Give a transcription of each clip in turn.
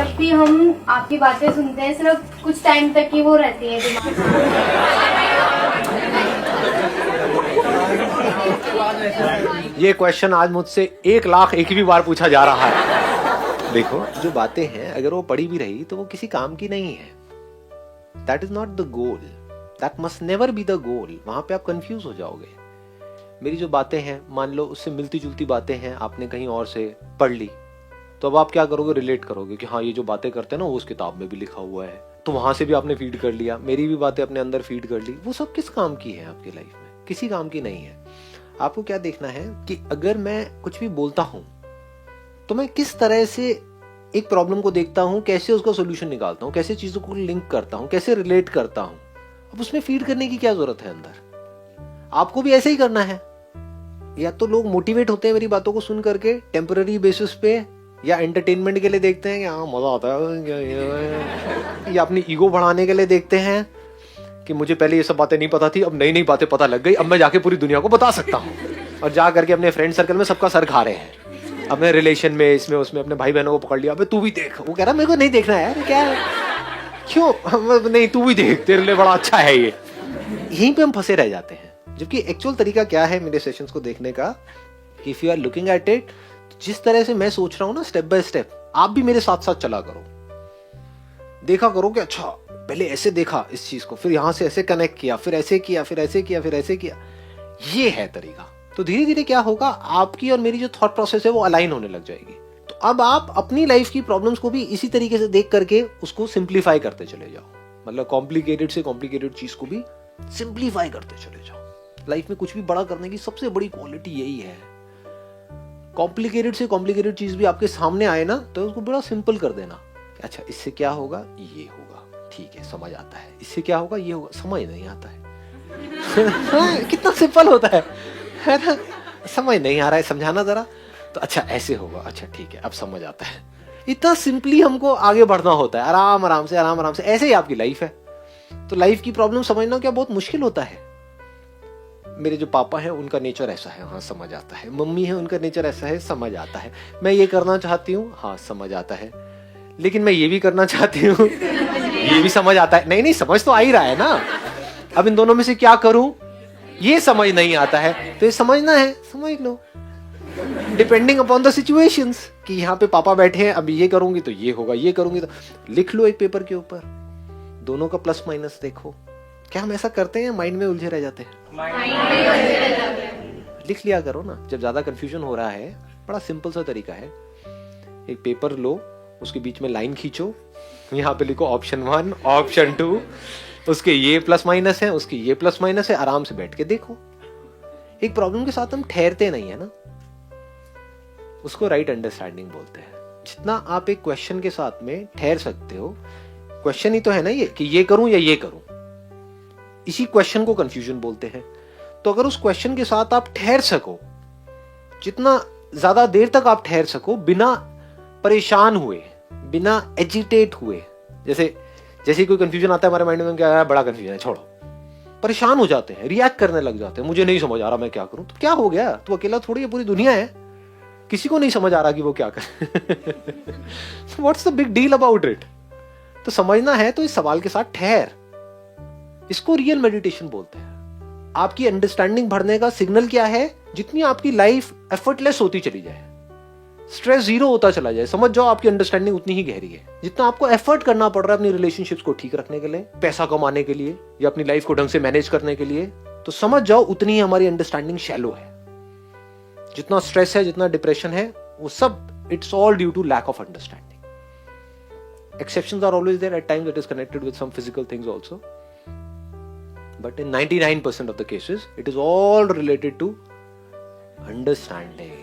जब भी हम आपकी बातें सुनते हैं सिर्फ कुछ टाइम तक ही वो रहती है दिमाग में। ये क्वेश्चन आज मुझसे 1,01,000 बार पूछा जा रहा है। देखो, जो बातें हैं अगर वो पड़ी भी रही तो वो किसी काम की नहीं है। That is not the goal, that must never be the goal. वहां पे आप कंफ्यूज हो जाओगे। मेरी जो बातें हैं, मान लो उससे मिलती जुलती बातें हैं, आपने कहीं और से पढ़ ली, तो अब आप क्या करोगे, रिलेट करोगे कि हाँ ये जो बातें करते हैं ना वो उस किताब में भी लिखा हुआ है, तो वहां से भी आपने फीड कर लिया, मेरी भी बातें अपने अंदर फीड कर ली। वो सब किस काम की है आपकी लाइफ में? किसी काम की नहीं है। आपको क्या देखना है कि अगर मैं कुछ भी बोलता हूं तो मैं किस तरह से एक प्रॉब्लम को देखता हूं, कैसे उसका सोल्यूशन निकालता हूं, कैसे चीजों को लिंक करता हूं, कैसे रिलेट करता हूं। अब उसमें फीड करने की क्या जरूरत है अंदर? आपको भी ऐसे ही करना है। या तो लोग मोटिवेट होते हैं मेरी बातों को सुन करके टेम्पररी बेसिस पे, या एंटरटेनमेंट के लिए देखते हैं कि हाँ मजा आता है, या अपनी ईगो बढ़ाने के लिए देखते हैं कि मुझे पहले ये सब बातें नहीं पता थी, अब नई नई बातें पता लग गई, अब मैं जाके पूरी दुनिया को बता सकता हूँ। और जा करके अपने फ्रेंड सर्कल में सबका सर खा रहे हैं, अपने रिलेशन में, इसमें उसमें अपने भाई बहनों को पकड़ लिया, अबे तू भी देख। वो कह रहा मेरे को नहीं देखना है यार, क्या है? क्यों? नहीं तू भी देख, तेरे लिए बड़ा अच्छा है ये। यहीं पे हम फंसे रह जाते हैं। जबकि एक्चुअल तरीका क्या है मेरे सेशंस को देखने का? If you are looking at it, जिस तरह से मैं सोच रहा हूं ना स्टेप बाय स्टेप, आप भी मेरे साथ साथ चला करो। देखा करो कि अच्छा पहले ऐसे देखा इस चीज को, फिर यहां से ऐसे कनेक्ट किया, फिर ऐसे किया, फिर ऐसे किया, फिर ऐसे किया। ये है तरीका। तो धीरे धीरे क्या होगा, आपकी और मेरी जो थॉट प्रोसेस है वो अलाइन होने लग जाएगी। तो अब आप अपनी लाइफ की प्रॉब्लम्स को भी इसी तरीके से देख करके उसको सिंप्लीफाई करते चले जाओ। मतलब कॉम्प्लिकेटेड से कॉम्प्लिकेटेड चीज को भी सिंप्लीफाई करते चले जाओ। लाइफ में कुछ भी बड़ा करने की सबसे बड़ी क्वालिटी यही है। कॉम्प्लिकेटेड से कॉम्प्लिकेटेड चीज भी आपके सामने आए ना तो उसको बड़ा सिंपल कर देना। अच्छा इससे क्या होगा, ये होगा, ठीक है समझ आता है। इससे क्या होगा, ये होगा, समझ नहीं आता है। कितना सिंपल होता है ना? समझ नहीं आ रहा है, समझाना जरा। तो अच्छा ऐसे होगा, अच्छा ठीक है अब समझ आता है। इतना सिंपली हमको आगे बढ़ना होता है, आराम आराम से, आराम आराम से। ऐसे ही आपकी लाइफ है। तो लाइफ की प्रॉब्लम समझना क्या बहुत मुश्किल होता है? मेरे जो पापा हैं उनका नेचर ऐसा है, हाँ समझ आता है। मम्मी है उनका नेचर ऐसा है, समझ आता है। मैं ये करना चाहती हूँ, हाँ समझ आता है। लेकिन मैं ये भी करना चाहती हूँ, ये भी समझ आता है। नहीं नहीं, समझ तो आ ही रहा है ना। अब इन दोनों में से क्या करूं, ये समझ नहीं आता है। तो ये समझना है, समझ लो, डिपेंडिंग अपॉन द सिचुएशंस। कि यहाँ पे पापा बैठे हैं, अब ये करूंगी तो ये होगा, ये करूंगी तो लिख लो एक पेपर के ऊपर, दोनों का प्लस माइनस देखो। क्या हम ऐसा करते हैं? माइंड में उलझे रह जाते हैं। लिख लिया करो ना। जब ज्यादा कंफ्यूजन हो रहा है, बड़ा सिंपल सा तरीका है। एक पेपर लो, उसके बीच में लाइन खींचो, यहाँ पे लिखो ऑप्शन 1, ऑप्शन 2, उसके ये प्लस माइनस है, उसकी ये प्लस माइनस है। आराम से बैठ के देखो। एक प्रॉब्लम के साथ हम ठहरते नहीं है ना, उसको राइट अंडरस्टैंडिंग बोलते हैं। जितना आप एक क्वेश्चन के साथ में ठहर सकते हो, क्वेश्चन ही तो है ना ये कि ये करूं या ये करूं, इसी क्वेश्चन को कंफ्यूजन बोलते हैं। तो अगर उस क्वेश्चन के साथ आप ठहर सको, जितना ज्यादा देर तक आप ठहर सको बिना परेशान हुए, बिना एजिटेट हुए, जैसे कोई कंफ्यूजन आता है हमारे माइंड में, क्या है बड़ा कंफ्यूजन है, छोड़ो, परेशान हो जाते हैं, रिएक्ट करने लग जाते हैं, मुझे नहीं समझ आ रहा मैं क्या करूं। तो क्या हो गया? तू अकेला थोड़ी है, पूरी दुनिया है, किसी को नहीं समझ आ रहा कि वो क्या करे। What's the big deal about it? तो समझना है तो इस सवाल के साथ ठहर। इसको रियल मेडिटेशन बोलते हैं। आपकी अंडरस्टैंडिंग बढ़ने का सिग्नल क्या है? जितनी आपकी लाइफ एफर्टलेस होती चली जाए, स्ट्रेस जीरो होता चला जाए, समझ जाओ आपकी अंडरस्टैंडिंग उतनी ही गहरी है। जितना आपको एफर्ट करना पड़ रहा है अपनी रिलेशनशिप्स को ठीक रखने के लिए, पैसा कमाने के लिए, या अपनी लाइफ को ढंग से मैनेज करने के लिए, तो समझ जाओ उतनी ही हमारी अंडरस्टैंडिंग शैलो है। जितना स्ट्रेस है, जितना डिप्रेशन है, वो सब it's all due to lack of understanding. Exceptions are always there, at times it is connected with some physical things also, but in 99% of the cases it is all related to understanding।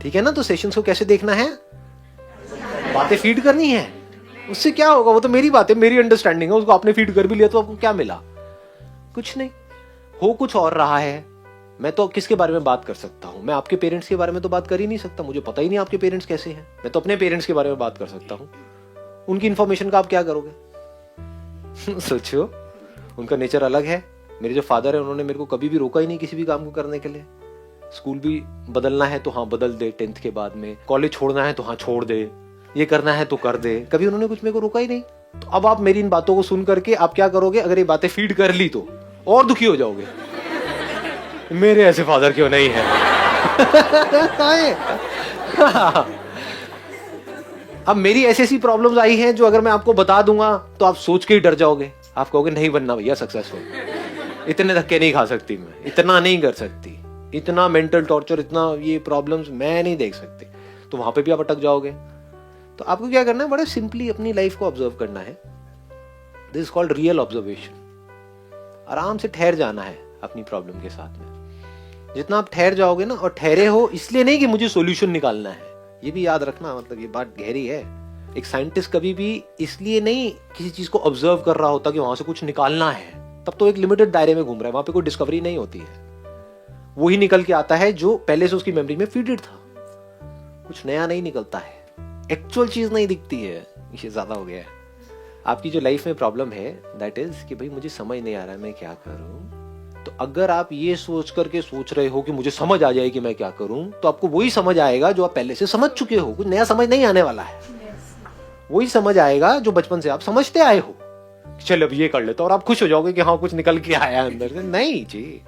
ठीक है ना? तो sessions को कैसे देखना है? बातें feed करनी है। उससे क्या होगा? वो तो मेरी बात है, मेरी अंडरस्टैंडिंग है, उसको आपने फीड कर भी लिया तो आपको क्या मिला? कुछ नहीं। हो कुछ और रहा है। मैं तो किसके बारे में बात कर सकता हूं? मैं आपके पेरेंट्स के बारे में तो बात कर ही नहीं सकता, मुझे पता ही नहीं आपके पेरेंट्स कैसे हैं। मैं तो अपने पेरेंट्स के बारे में बात कर सकता हूं। उनकी इंफॉर्मेशन का आप क्या करोगे? सोचो, उनका नेचर अलग है। मेरे जो फादर है उन्होंने मेरे को कभी भी रोका ही नहीं किसी भी काम को करने के लिए। स्कूल भी बदलना है तो हाँ बदल दे, 10th के बाद में कॉलेज छोड़ना है तो हाँ छोड़ दे, ये करना है तो कर दे, कभी उन्होंने कुछ मेरे को रोका ही नहीं। तो अब आप मेरी इन बातों को सुन करके आप क्या करोगे, अगर ये बातें फीड कर ली तो और दुखी हो जाओगे, मेरे ऐसे फादर क्यों नहीं है। अब मेरी ऐसी ऐसी प्रॉब्लम्स आई हैं जो अगर मैं आपको बता दूंगा तो आप सोच के ही डर जाओगे, आप कहोगे नहीं बनना भैया सक्सेसफुल, इतने धक्के नहीं खा सकती मैं, इतना नहीं कर सकती, इतना मेंटल टॉर्चर, इतना ये प्रॉब्लम्स मैं नहीं देख सकती, तो वहां पे भी आप अटक जाओगे। तो आपको क्या करना है, बड़े सिंपली अपनी लाइफ को ऑब्जर्व करना है। This is called real observation. आराम से ठहर जाना है अपनी प्रॉब्लम के साथ में। जितना आप ठहर जाओगे ना, और ठहरे हो इसलिए नहीं कि मुझे सॉल्यूशन निकालना है, ये भी याद रखना, मतलब ये बात गहरी है। एक साइंटिस्ट कभी भी इसलिए नहीं किसी चीज को ऑब्जर्व कर रहा होता कि वहां से कुछ निकालना है, तब तो एक लिमिटेड दायरे में घूम रहा है, वहां पे कोई डिस्कवरी नहीं होती है। वो ही निकल के आता है जो पहले से उसकी मेमोरी में फीडेड था, कुछ नया नहीं निकलता है, एक्चुअल चीज नहीं दिखती है। ये ज्यादा हो गया है। आपकी जो लाइफ में प्रॉब्लम है दैट इज कि भाई मुझे समझ नहीं आ रहा है मैं क्या करूं। तो अगर आप ये सोच करके सोच रहे हो कि मुझे समझ आ जाए कि मैं क्या करूं, तो आपको वही समझ आएगा जो आप पहले से समझ चुके हो, कुछ नया समझ नहीं आने वाला है। वही समझ आएगा जो बचपन से आप समझते आए हो। चल अब ये कर लेते, और आप खुश हो जाओगे कि हाँ कुछ निकल के आया अंदर से। नहीं जी,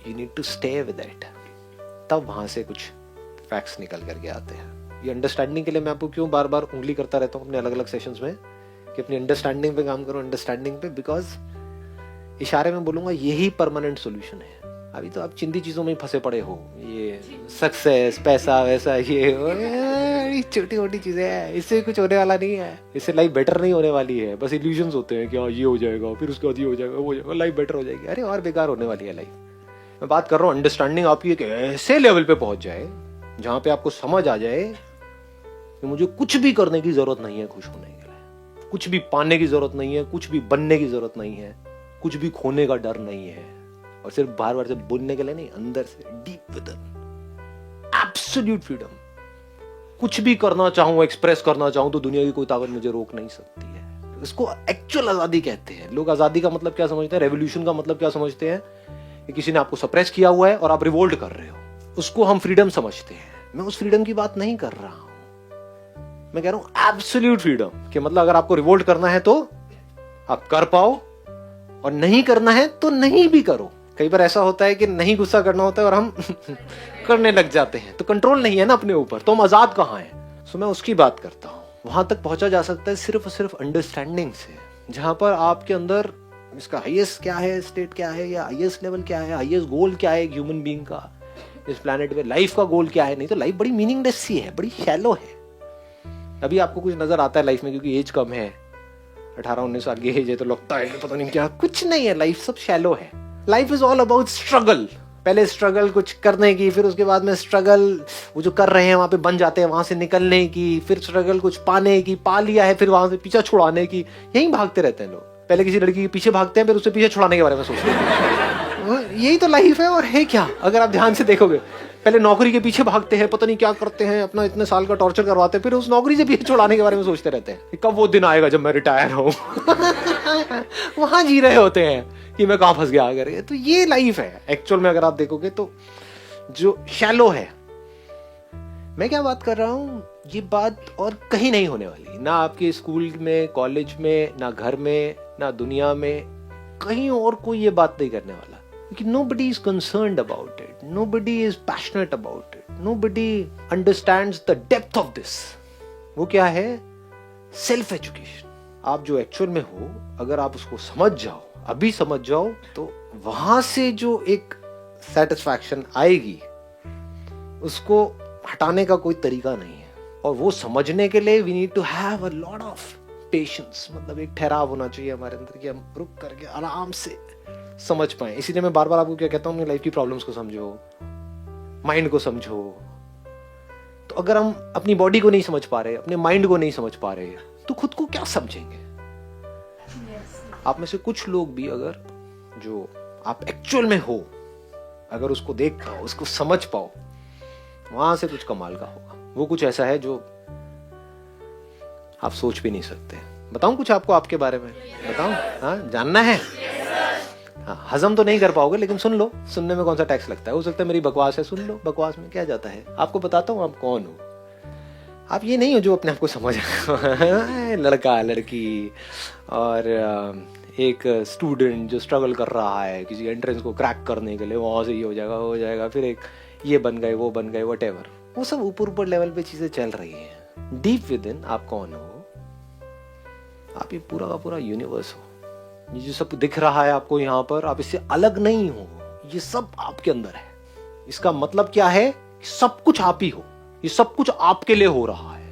you need to stay with it, तब वहां से कुछ फैक्ट्स निकल करके आते हैं। ये अंडरस्टैंडिंग के लिए मैं आपको क्यों बार बार उंगली करता रहता हूँ अपने अलग अलग सेशंस में कि अपनी अंडरस्टैंडिंग पे काम करो, अंडरस्टैंडिंग पे, बिकॉज इशारे में बोलूंगा यही परमानेंट सॉल्यूशन है। अभी तो आप चिंदी चीजों में फंसे पड़े हो, ये सक्सेस, पैसा, वैसा, ये छोटी मोटी चीजें हैं, इससे कुछ होने वाला नहीं है, इससे लाइफ बेटर नहीं होने वाली है। बस इल्यूजन्स होते हैं कि हाँ ये हो जाएगा, फिर उसके बाद ये हो जाएगा, वो हो जाएगा, लाइफ बेटर हो जाएगी। अरे और बेकार होने वाली है लाइफ। मैं बात कर रहा हूँ अंडरस्टैंडिंग आपकी एक ऐसे लेवल पे पहुंच जाए जहां पे आपको समझ आ जाए कि मुझे कुछ भी करने की जरूरत नहीं है खुश होने के लिए, कुछ भी पाने की जरूरत नहीं है, कुछ भी बनने की जरूरत नहीं है, कुछ भी खोने का डर नहीं है, और सिर्फ बार बार से बोलने के लिए नहीं, अंदर से डीप विदिन एब्सोल्यूट फ्रीडम। कुछ भी करना चाहूं, एक्सप्रेस करना चाहूं तो दुनिया की कोई ताकत मुझे रोक नहीं सकती है। इसको एक्चुअल आजादी कहते हैं लोग। आजादी का मतलब क्या समझते हैं, रेवोल्यूशन का मतलब क्या समझते हैं कि किसी ने आपको सप्रेस किया हुआ है और आप रिवोल्ट कर रहे हो, उसको हम फ्रीडम समझते हैं। मैं उस फ्रीडम की बात नहीं कर रहा हूं, मैं कह रहा हूं एब्सोल्यूट फ्रीडम कि मतलब अगर आपको रिवोल्ट करना है तो आप कर पाओ, और नहीं करना है तो नहीं भी करो। कई बार ऐसा होता है कि नहीं गुस्सा करना होता है और हम करने लग जाते हैं, तो कंट्रोल नहीं है ना अपने ऊपर, तो हम आजाद कहां हैं। सो मैं उसकी बात करता हूं। वहां तक पहुंचा जा सकता है सिर्फ और सिर्फ अंडरस्टैंडिंग से, जहां पर आपके अंदर इसका हाईएस्ट क्या है, स्टेट क्या है, या हाईएस्ट लेवल क्या है, हाईएस्ट गोल क्या है एक ह्यूमन बीइंग का इस प्लैनेट पे, लाइफ का गोल क्या है। नहीं तो लाइफ बड़ी मीनिंगलेस सी है, बड़ी शैलो है। अभी आपको कुछ नजर आता है लाइफ में क्योंकि एज कम है, 18-19 साल की एज है, तो लगता है पता नहीं क्या, कुछ नहीं है, लाइफ सब शैलो है। Life is all about struggle. पहले स्ट्रगल कुछ करने की, फिर उसके बाद में स्ट्रगल वो जो कर रहे हैं वहां पे बन जाते हैं, वहां से निकलने की, फिर स्ट्रगल कुछ पाने की, पा लिया है, फिर वहां से पीछा छुड़ाने की, यही भागते रहते हैं लोग। पहले किसी लड़की के पीछे भागते हैं, फिर उससे पीछे छुड़ाने के बारे में सोचते हैं। यही तो लाइफ है। और है क्या, अगर आप ध्यान से देखोगे, पहले नौकरी के पीछे भागते हैं, पता नहीं क्या करते हैं, अपना इतने साल का टॉर्चर करवाते हैं, फिर उस नौकरी से पीछे छुड़ाने के बारे में सोचते रहते हैं कि कब वो दिन आएगा जब मैं रिटायर हूं। वहां जी रहे होते हैं कि मैं कहां फंस गया अगर। तो ये लाइफ है एक्चुअल में, अगर आप देखोगे तो जो शैलो है। मैं क्या बात कर रहा हूं, ये बात और कहीं नहीं होने वाली, ना आपके स्कूल में, कॉलेज में, ना घर में, ना दुनिया में, कहीं और कोई ये बात नहीं करने वाला। Nobody is concerned about it. Nobody is passionate about it. Nobody understands the depth of this. वो क्या है? Self education. आप जो एक्चुअल में हो, अगर आप उसको समझ जाओ, अभी समझ जाओ, तो वहां से जो एक सेटिस्फैक्शन आएगी उसको हटाने का कोई तरीका नहीं है। और वो समझने के लिए we need to have a lot of patience, मतलब एक ठहराव होना चाहिए हमारे अंदर कि हम रुक करके आराम से समझ पाए। इसीलिए मैं बार बार आपको क्या कहता हूँ, अपनी लाइफ की प्रॉब्लम्स को समझो, माइंड को समझो। तो अगर हम अपनी बॉडी को नहीं समझ पा रहे, अपने माइंड को नहीं समझ पा रहे, तो खुद को क्या समझेंगे। आप में से कुछ लोग भी अगर जो आप एक्चुअल में हो, अगर उसको देख पाओ, उसको समझ पाओ, वहां से कुछ कमाल का होगा। वो कुछ ऐसा है जो आप सोच भी नहीं सकते। बताऊं कुछ आपको आपके बारे में? बताऊं? हाँ, जानना है? हाँ, हजम तो नहीं कर पाओगे लेकिन सुन लो। सुनने में कौन सा टैक्स लगता है? हो सकता है मेरी बकवास है, सुन लो। बकवास में क्या जाता है, आपको बताता हूँ आप कौन हो। आप ये नहीं हो जो अपने आप को समझ लड़का लड़की और एक स्टूडेंट जो स्ट्रगल कर रहा है किसी एंट्रेंस को क्रैक करने के लिए, वहां से ये हो जाएगा, फिर एक ये बन गए वो बन गए, व्हाटएवर, वो सब ऊपर ऊपर लेवल पे चीजें चल रही हैं। डीप विद इन आप कौन हो? आप ये पूरा का पूरा यूनिवर्स हो। ये जो सब दिख रहा है आपको यहाँ पर, आप इससे अलग नहीं हो, ये सब आपके अंदर है। इसका मतलब क्या है? सब कुछ आप ही हो, ये सब कुछ आपके लिए हो रहा है।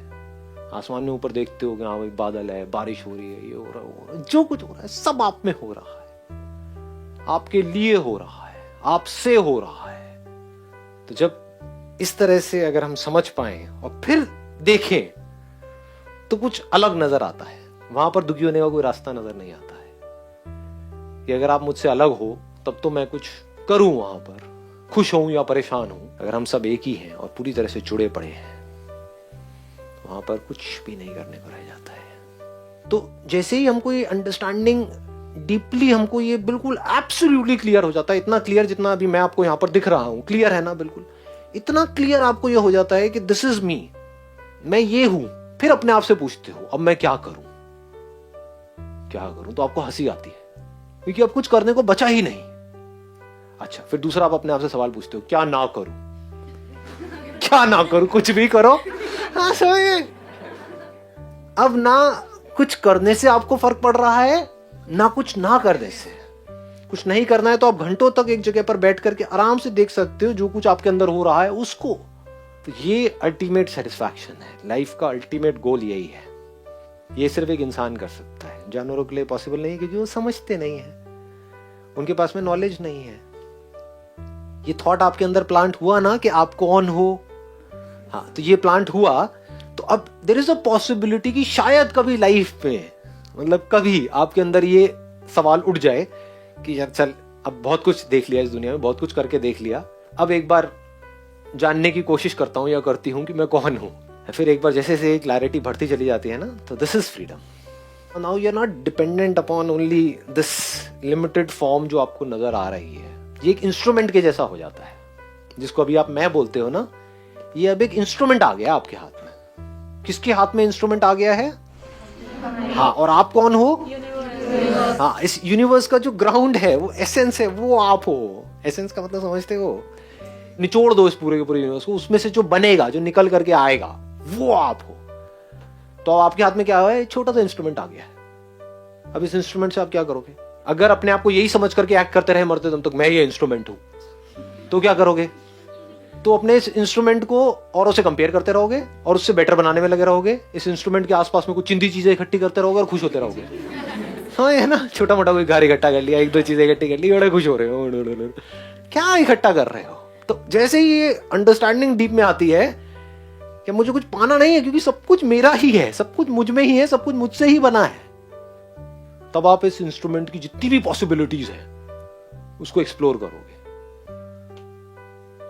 आसमान में ऊपर देखते हो कि हाँ भाई बादल है, बारिश हो रही है, ये हो रहा है, वो हो रहा है, जो कुछ हो रहा है सब आप में हो रहा है, आपके लिए हो रहा है, आपसे हो रहा है। तो जब इस तरह से अगर हम समझ पाए और फिर देखें तो कुछ अलग नजर आता है। वहां पर दुखी होने का कोई रास्ता नजर नहीं आता है कि अगर आप मुझसे अलग हो तब तो मैं कुछ करूं, वहां पर खुश हूं या परेशान हूं। अगर हम सब एक ही हैं और पूरी तरह से जुड़े पड़े हैं, वहां पर कुछ भी नहीं करने को रह जाता है। तो जैसे ही हमको ये अंडरस्टैंडिंग डीपली, हमको ये बिल्कुल एब्सोल्युटली क्लियर हो जाता है, इतना क्लियर जितना अभी मैं आपको यहाँ पर दिख रहा हूं, क्लियर है ना, बिल्कुल इतना क्लियर आपको ये हो जाता है कि दिस इज मी, मैं ये हूं। फिर अपने आप से पूछते हो अब मैं क्या करूं, क्या करूं? तो आपको हंसी आती है क्योंकि अब कुछ करने को बचा ही नहीं। अच्छा, फिर दूसरा आप अपने आप से सवाल पूछते हो क्या ना करूं, क्या ना करूं? कुछ भी करो। हाँ समझे? अब ना कुछ करने से आपको फर्क पड़ रहा है, ना कुछ ना करने से। कुछ नहीं करना है तो आप घंटों तक एक जगह पर बैठ करके आराम से देख सकते हो जो कुछ आपके अंदर हो रहा है उसको। तो ये अल्टीमेट सेटिस्फैक्शन है, लाइफ का अल्टीमेट गोल यही है। ये सिर्फ एक इंसान कर सकता है, जानवरों के लिए पॉसिबल नहीं, क्योंकि वो समझते नहीं है, उनके पास में नॉलेज नहीं है। ये थॉट आपके अंदर प्लांट हुआ ना कि आप कौन हो, हाँ, तो ये प्लांट हुआ तो अब देयर इज अ पॉसिबिलिटी कि शायद कभी लाइफ में, मतलब कभी आपके अंदर ये सवाल उठ जाए कि यार चल अब बहुत कुछ देख लिया इस दुनिया में, बहुत कुछ करके देख लिया, अब एक बार जानने की कोशिश करता हूं या करती हूं कि मैं कौन हूं। फिर एक बार जैसे से क्लैरिटी बढ़ती चली जाती है ना, तो this is freedom. Now you are not dependent upon only this limited form जो आपको नजर आ रही है। ये एक इंस्ट्रूमेंट के जैसा हो जाता है, जिसको अभी आप मैं बोलते हो ना, ये अब एक इंस्ट्रूमेंट आ गया आपके हाथ में। किसके हाथ में इंस्ट्रूमेंट आ गया है? हाँ, और आप कौन हो? हाँ, इस यूनिवर्स का जो ग्राउंड है, वो एसेंस है, वो आप हो। एसेंस का मतलब समझते हो? निचोड़ दो इस पूरे के पूरे यूनिवर्स को, उसमें से जो बनेगा, जो निकल करके आएगा, वो आप हो। तो आपके हाथ में क्या है? छोटा सा इंस्ट्रूमेंट आ गया है। अब इस इंस्ट्रूमेंट से आप क्या करोगे? अगर अपने आप को यही समझ करके एक्ट करते रहे मरते दम तक, मैं ये इंस्ट्रूमेंट हूं, तो क्या करोगे? तो अपने इस इंस्ट्रूमेंट को औरों से कंपेयर करते रहोगे और उससे बेटर बनाने में लगे रहोगे। इस इंस्ट्रूमेंट के आसपास में कुछ चिंदी चीजें इकट्ठी करते रहोगे और खुश होते रहोगे। हाँ, है ना, छोटा मोटा कोई घर इकट्ठा कर लिया, एक दो चीजें इकट्ठी कर ली, बड़े खुश हो रहे हो। क्या इकट्ठा कर रहे हो? तो जैसे ही ये अंडरस्टैंडिंग डीप में आती है कि मुझे कुछ पाना नहीं है, क्योंकि सब कुछ मेरा ही है, सब कुछ मुझ में ही है, सब कुछ मुझसे ही बना है, तब आप इस इंस्ट्रूमेंट की जितनी भी पॉसिबिलिटीज है उसको एक्सप्लोर करोगे।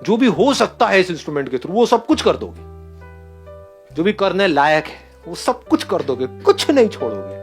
जो भी हो सकता है इस इंस्ट्रूमेंट के थ्रू, वो सब कुछ कर दोगे। जो भी करने लायक है वो सब कुछ कर दोगे, कुछ नहीं छोड़ोगे।